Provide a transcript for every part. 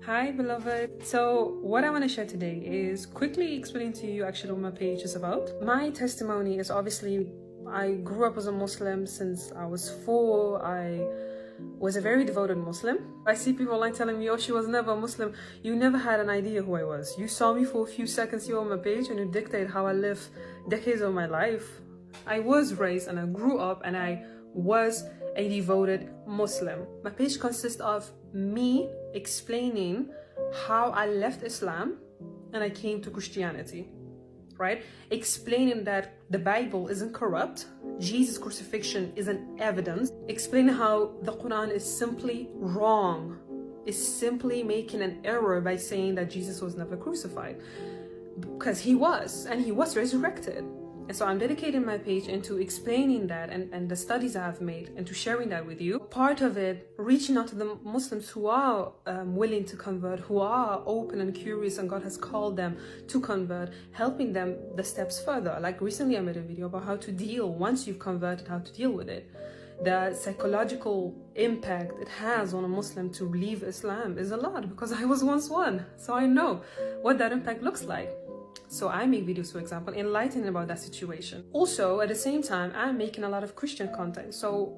Hi beloved. So what I want to share today is quickly explaining to you actually what my page is about. My testimony is obviously I grew up as a Muslim since I was 4. I was a very devoted Muslim. I see people online telling me, oh, she was never a Muslim. You never had an idea who I was. You saw me for a few seconds here on my page and you dictate how I live decades of my life. I was raised and I grew up and I was a devoted Muslim. My page consists of me explaining how I left Islam and I came to Christianity, right? Explaining that the Bible isn't corrupt, Jesus' crucifixion isn't evidence, explaining how the Quran is simply wrong, is simply making an error by saying that Jesus was never crucified, because he was, and he was resurrected. And so I'm dedicating my page into explaining that and the studies I have made and to sharing that with you. Part of it, reaching out to the Muslims who are willing to convert, who are open and curious and God has called them to convert, helping them the steps further. Like recently I made a video about how to deal, once you've converted, how to deal with it. The psychological impact it has on a Muslim to leave Islam is a lot, because I was once one. So I know what that impact looks like. So I make videos, for example, enlightening about that situation. Also, at the same time, I'm making a lot of Christian content. So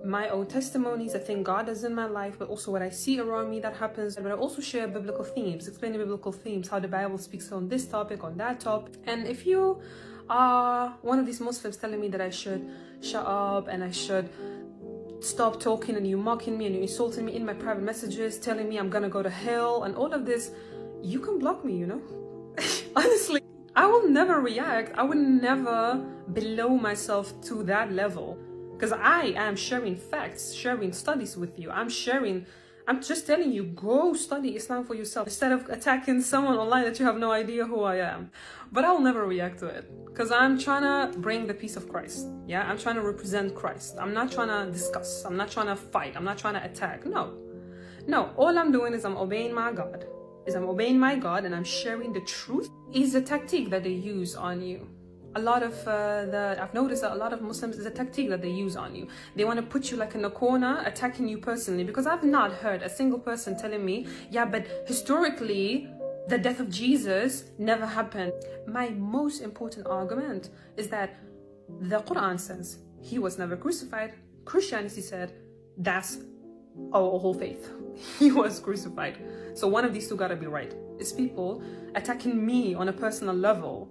my own testimonies, the thing God does in my life, but also what I see around me that happens. But I also share biblical themes, explaining biblical themes, how the Bible speaks on this topic, on that topic. And if you are one of these Muslims telling me that I should shut up and I should stop talking, and you mocking me and you insulting me in my private messages, telling me I'm gonna go to hell and all of this, you can block me, you know? Honestly, I will never react. I would never below myself to that level, because I am sharing facts, sharing studies with you. I'm just telling you, go study Islam for yourself instead of attacking someone online that you have no idea who I am. But I'll never react to it, because I'm trying to bring the peace of Christ. Yeah, I'm trying to represent Christ. I'm not trying to discuss. I'm not trying to fight. I'm not trying to attack. No, all I'm doing is I'm obeying my God. And I'm sharing the truth. Is a tactic that they use on you. A lot of I've noticed that a lot of Muslims is a tactic that they use on you. They want to put you like in a corner, attacking you personally, because I've not heard a single person telling me, yeah, but historically, the death of Jesus never happened. My most important argument is that the Quran says he was never crucified. Christianity said that's our whole faith. He was crucified. So one of these two gotta be right. It's people attacking me on a personal level.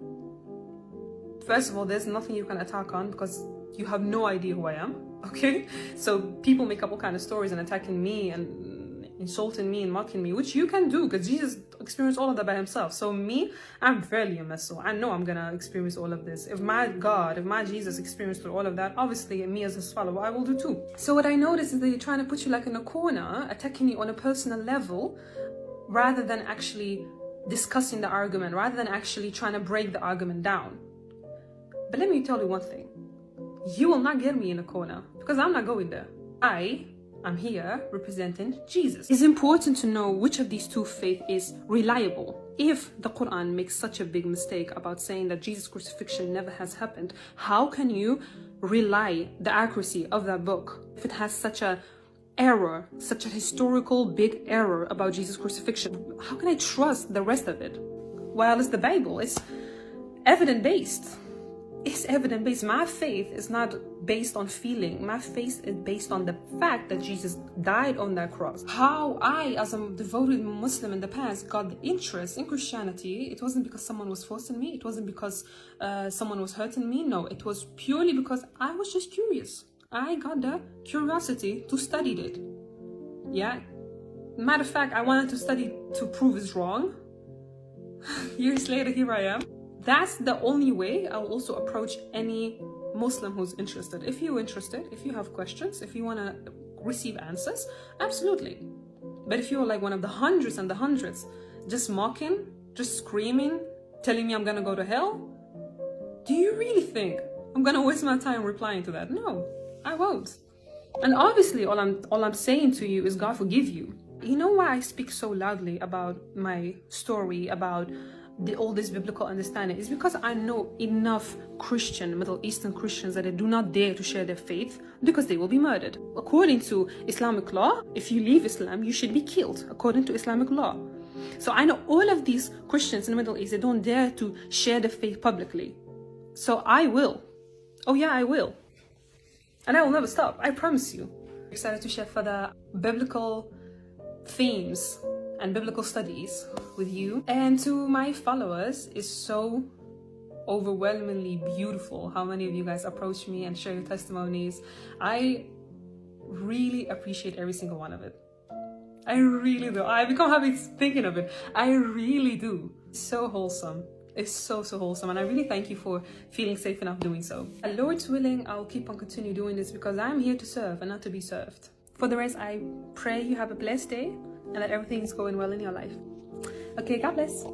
First of all, there's nothing you can attack on because you have no idea who I am, okay? So people make up all kinds of stories and attacking me and insulting me and mocking me, which you can do because Jesus experienced all of that by himself. So me, I'm barely a vessel. I know I'm gonna experience all of this. If my God, if my Jesus experienced all of that, obviously me as his follower, I will do too. So what I noticed is that they're trying to put you like in a corner, attacking you on a personal level, rather than actually discussing the argument, rather than actually trying to break the argument down. But let me tell you one thing. You will not get me in a corner, because I'm not going there. I'm here representing Jesus. It's important to know which of these two faiths is reliable. If the Quran makes such a big mistake about saying that Jesus' crucifixion never has happened, how can you rely the accuracy of that book if it has such a error, such a historical big error about Jesus' crucifixion? How can I trust the rest of it? Well, it's the Bible. It's evidence-based. It's evidence-based. My faith is not based on feeling. My faith is based on the fact that Jesus died on that cross. How I, as a devoted Muslim in the past, got the interest in Christianity, it wasn't because someone was forcing me. It wasn't because someone was hurting me. No, it was purely because I was just curious. I got the curiosity to study it. Yeah. Matter of fact, I wanted to study to prove it's wrong. Years later, here I am. That's the only way I'll also approach any Muslim who's interested. If you're interested, if you have questions, if you want to receive answers, absolutely. But if you're like one of the hundreds and the hundreds, just mocking, just screaming, telling me I'm gonna go to hell, do you really think I'm gonna waste my time replying to that? No, I won't. And obviously all I'm saying to you is God forgive you. You know why I speak so loudly about my story, about all this biblical understanding is because I know enough Middle Eastern Christians that they do not dare to share their faith because they will be murdered. According to Islamic law, if you leave Islam, you should be killed according to Islamic law. So I know all of these Christians in the Middle East, they don't dare to share their faith publicly. So I will. Oh yeah, I will. And I will never stop, I promise you. I'm excited to share further biblical themes and biblical studies with you. And to my followers, it's so overwhelmingly beautiful how many of you guys approach me and share your testimonies. I really appreciate every single one of it. I really do. I become happy thinking of it. I really do. It's so wholesome. It's so wholesome, and I really thank you for feeling safe enough doing so. And Lord's willing, I'll keep on continue doing this because I'm here to serve and not to be served. For the rest, I pray you have a blessed day and that everything is going well in your life. Okay, God bless.